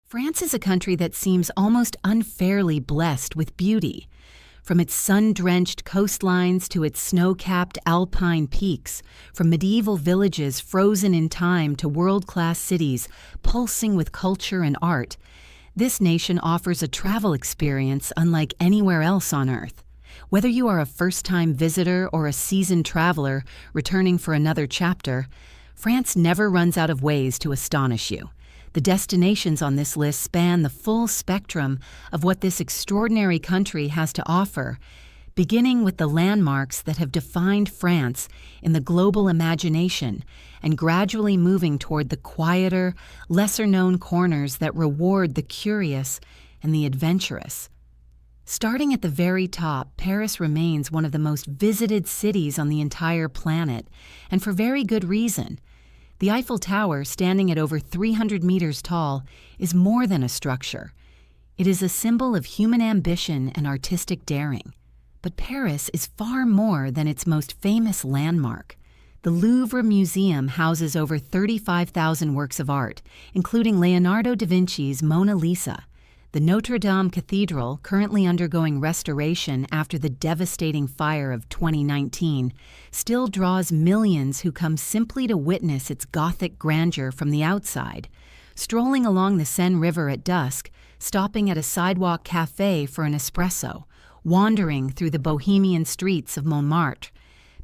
France is a country that seems almost unfairly blessed with beauty. From its sun-drenched coastlines to its snow-capped alpine peaks, from medieval villages frozen in time to world-class cities pulsing with culture and art, this nation offers a travel experience unlike anywhere else on Earth. Whether you are a first-time visitor or a seasoned traveler returning for another chapter, France never runs out of ways to astonish you. The destinations on this list span the full spectrum of what this extraordinary country has to offer, beginning with the landmarks that have defined France in the global imagination and gradually moving toward the quieter, lesser-known corners that reward the curious and the adventurous. Starting at the very top, Paris remains one of the most visited cities on the entire planet, and for very good reason. The Eiffel Tower, standing at over 300 meters tall, is more than a structure. It is a symbol of human ambition and artistic daring. But Paris is far more than its most famous landmark. The Louvre Museum houses over 35,000 works of art, including Leonardo da Vinci's Mona Lisa. The Notre Dame Cathedral, currently undergoing restoration after the devastating fire of 2019, still draws millions who come simply to witness its Gothic grandeur from the outside. Strolling along the Seine River at dusk, stopping at a sidewalk cafe for an espresso, wandering through the bohemian streets of Montmartre,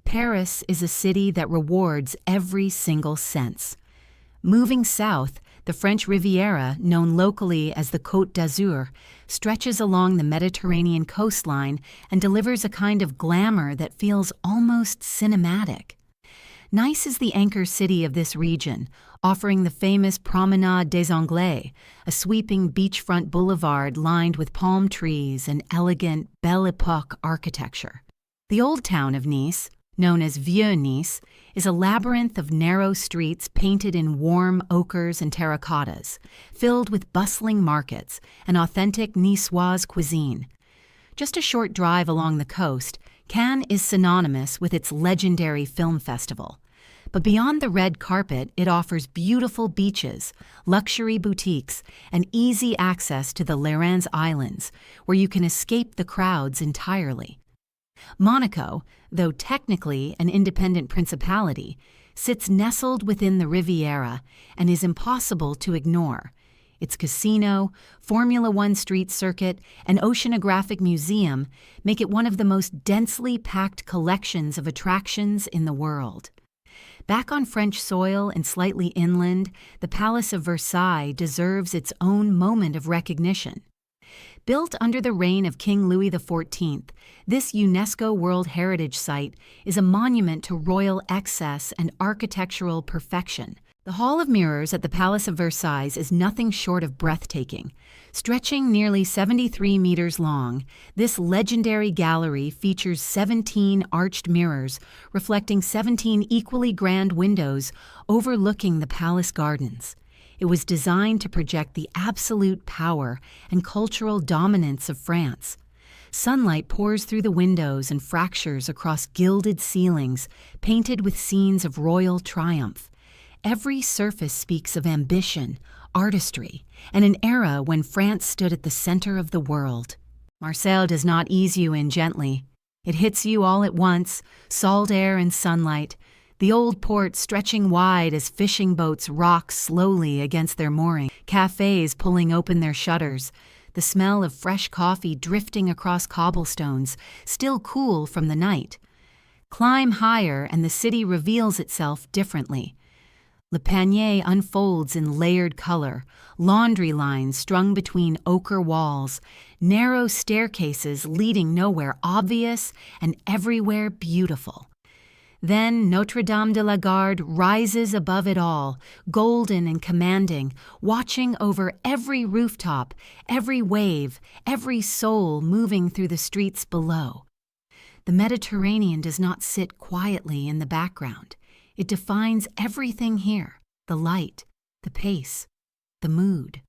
Paris is a city that rewards every single sense. Moving south, the French Riviera, known locally as the Côte d'Azur, stretches along the Mediterranean coastline and delivers a kind of glamour that feels almost cinematic. Nice is the anchor city of this region, offering the famous Promenade des Anglais, a sweeping beachfront boulevard lined with palm trees and elegant Belle Époque architecture. The old town of Nice, known as Vieux Nice, is a labyrinth of narrow streets painted in warm ochres and terracottas, filled with bustling markets and authentic Niçoise cuisine. Just a short drive along the coast, Cannes is synonymous with its legendary film festival. But beyond the red carpet, it offers beautiful beaches, luxury boutiques, and easy access to the Lérins Islands, where you can escape the crowds entirely. Monaco, though technically an independent principality, sits nestled within the Riviera and is impossible to ignore. Its casino, Formula One street circuit, and oceanographic museum make it one of the most densely packed collections of attractions in the world. Back on French soil and slightly inland, the Palace of Versailles deserves its own moment of recognition. Built under the reign of King Louis XIV, this UNESCO World Heritage Site is a monument to royal excess and architectural perfection. The Hall of Mirrors at the Palace of Versailles is nothing short of breathtaking. Stretching nearly 73 meters long, this legendary gallery features 17 arched mirrors reflecting 17 equally grand windows overlooking the palace gardens. It was designed to project the absolute power and cultural dominance of France. Sunlight pours through the windows and fractures across gilded ceilings, painted with scenes of royal triumph. Every surface speaks of ambition, artistry, and an era when France stood at the center of the world. Marseille does not ease you in gently. It hits you all at once, salt air and sunlight, the old port stretching wide as fishing boats rock slowly against their mooring, cafes pulling open their shutters, the smell of fresh coffee drifting across cobblestones, still cool from the night. Climb higher and the city reveals itself differently. Le Panier unfolds in layered color, laundry lines strung between ochre walls, narrow staircases leading nowhere obvious and everywhere beautiful. Then Notre Dame de la Garde rises above it all, golden and commanding, watching over every rooftop, every wave, every soul moving through the streets below. The Mediterranean does not sit quietly in the background. It defines everything here, the light, the pace, the mood.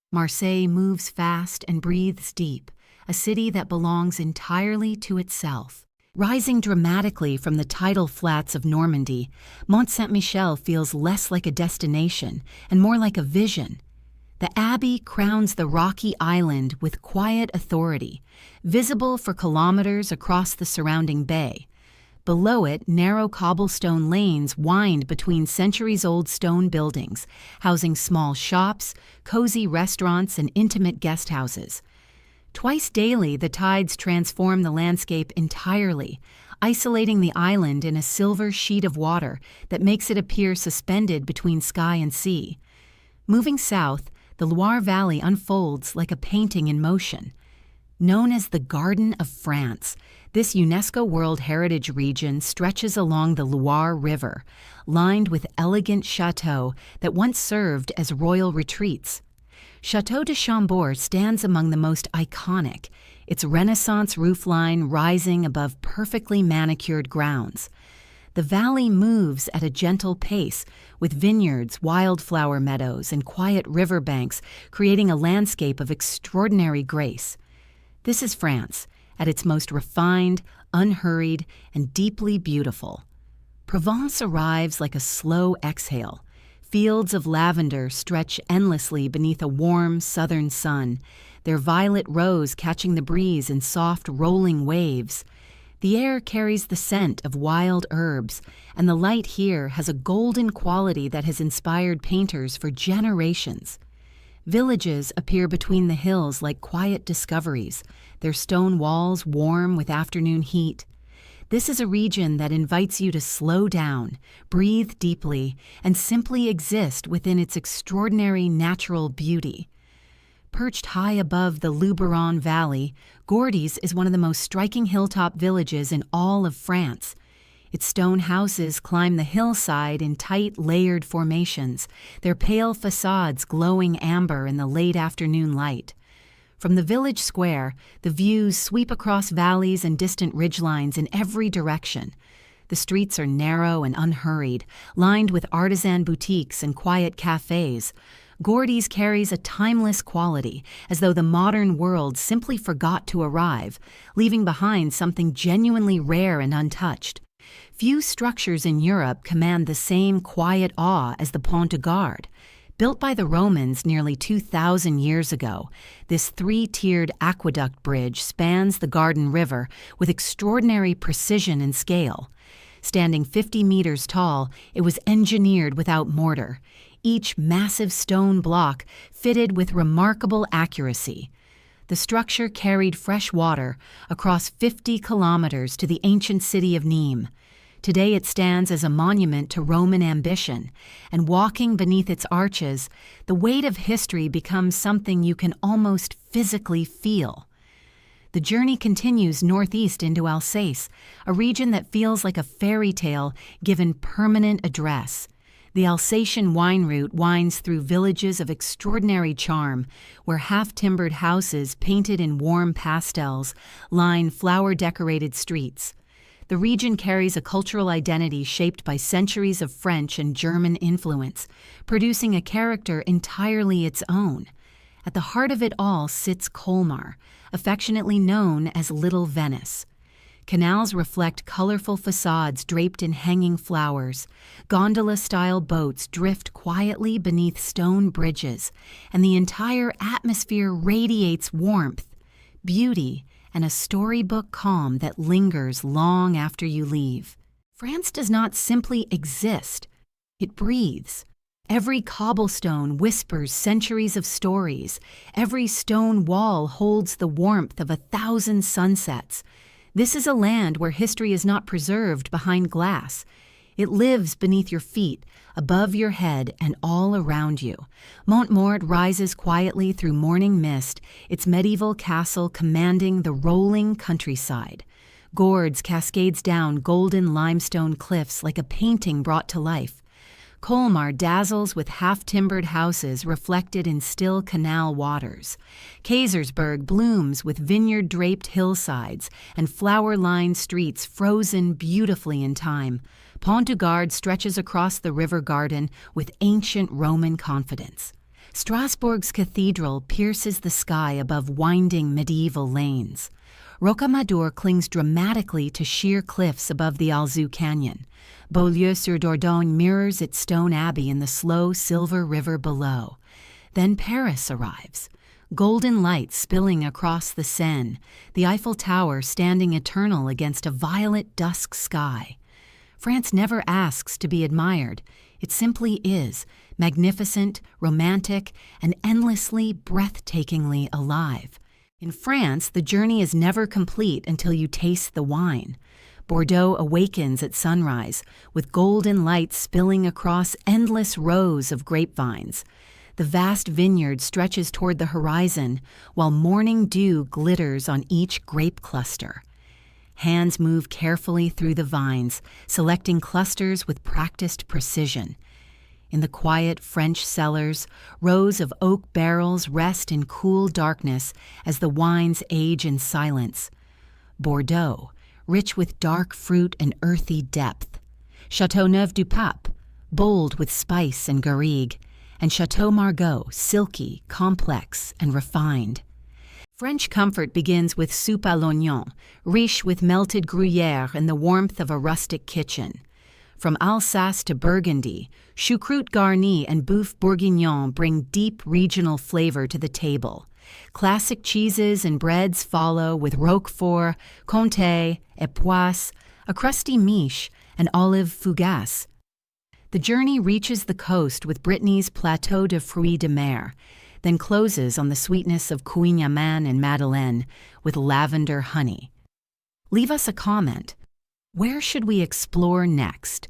Marseille moves fast and breathes deep, a city that belongs entirely to itself. Rising dramatically from the tidal flats of Normandy, Mont Saint-Michel feels less like a destination and more like a vision. The abbey crowns the rocky island with quiet authority, visible for kilometers across the surrounding bay. Below it, narrow cobblestone lanes wind between centuries-old stone buildings, housing small shops, cozy restaurants, and intimate guest houses. Twice daily, the tides transform the landscape entirely, isolating the island in a silver sheet of water that makes it appear suspended between sky and sea. Moving south, the Loire Valley unfolds like a painting in motion. Known as the Garden of France, this UNESCO World Heritage region stretches along the Loire River, lined with elegant chateaux that once served as royal retreats. Château de Chambord stands among the most iconic, its Renaissance roofline rising above perfectly manicured grounds. The valley moves at a gentle pace, with vineyards, wildflower meadows, and quiet riverbanks creating a landscape of extraordinary grace. This is France, at its most refined, unhurried, and deeply beautiful. Provence arrives like a slow exhale. Fields of lavender stretch endlessly beneath a warm southern sun, their violet rose catching the breeze in soft rolling waves. The air carries the scent of wild herbs, and the light here has a golden quality that has inspired painters for generations. Villages appear between the hills like quiet discoveries, their stone walls warm with afternoon heat. This is a region that invites you to slow down, breathe deeply, and simply exist within its extraordinary natural beauty. Perched high above the Luberon Valley, Gorges is one of the most striking hilltop villages in all of France. Its stone houses climb the hillside in tight, layered formations, their pale facades glowing amber in the late afternoon light. From the village square, the views sweep across valleys and distant ridgelines in every direction. The streets are narrow and unhurried, lined with artisan boutiques and quiet cafes. Gorges carries a timeless quality, as though the modern world simply forgot to arrive, leaving behind something genuinely rare and untouched. Few structures in Europe command the same quiet awe as the Pont de Garde. Built by the Romans nearly 2,000 years ago, this three-tiered aqueduct bridge spans the Garden River with extraordinary precision and scale. Standing 50 meters tall, it was engineered without mortar, each massive stone block fitted with remarkable accuracy. The structure carried fresh water across 50 kilometers to the ancient city of Nîmes. Today it stands as a monument to Roman ambition, and walking beneath its arches, the weight of history becomes something you can almost physically feel. The journey continues northeast into Alsace, a region that feels like a fairy tale given permanent address. The Alsatian wine route winds through villages of extraordinary charm, where half-timbered houses painted in warm pastels line flower-decorated streets. The region carries a cultural identity shaped by centuries of French and German influence, producing a character entirely its own. At the heart of it all sits Colmar, affectionately known as Little Venice. Canals reflect colorful facades draped in hanging flowers. Gondola-style boats drift quietly beneath stone bridges, and the entire atmosphere radiates warmth, beauty, and a storybook calm that lingers long after you leave. France does not simply exist, it breathes. Every cobblestone whispers centuries of stories. Every stone wall holds the warmth of 1,000 sunsets. This is a land where history is not preserved behind glass. It lives beneath your feet, above your head, and all around you. Mont rises quietly through morning mist, its medieval castle commanding the rolling countryside. Gorges cascades down golden limestone cliffs like a painting brought to life. Colmar dazzles with half-timbered houses reflected in still canal waters. Kaisersberg blooms with vineyard-draped hillsides and flower-lined streets frozen beautifully in time. Pont du Gard stretches across the river garden with ancient Roman confidence. Strasbourg's cathedral pierces the sky above winding medieval lanes. Rocamadour clings dramatically to sheer cliffs above the Alzou Canyon. Beaulieu-sur-Dordogne mirrors its stone abbey in the slow silver river below. Then Paris arrives. Golden light spilling across the Seine, the Eiffel Tower standing eternal against a violet dusk sky. France never asks to be admired. It simply is, magnificent, romantic, and endlessly, breathtakingly alive. In France, the journey is never complete until you taste the wine. Bordeaux awakens at sunrise, with golden light spilling across endless rows of grapevines. The vast vineyard stretches toward the horizon, while morning dew glitters on each grape cluster. Hands move carefully through the vines, selecting clusters with practiced precision. In the quiet French cellars, rows of oak barrels rest in cool darkness as the wines age in silence. Bordeaux, rich with dark fruit and earthy depth. Châteauneuf-du-Pape, bold with spice and garrigue. And Chateau Margaux, silky, complex, and refined. French comfort begins with soupe à l'oignon, riche with melted Gruyère and the warmth of a rustic kitchen. From Alsace to Burgundy, choucroute garnie and boeuf bourguignon bring deep regional flavor to the table. Classic cheeses and breads follow with Roquefort, Comté, Époisse, a crusty miche, and olive fougasse. The journey reaches the coast with Brittany's Plateau de Fruits de Mer, then closes on the sweetness of Kouign-Amann and Madeleine with lavender honey. Leave us a comment. Where should we explore next?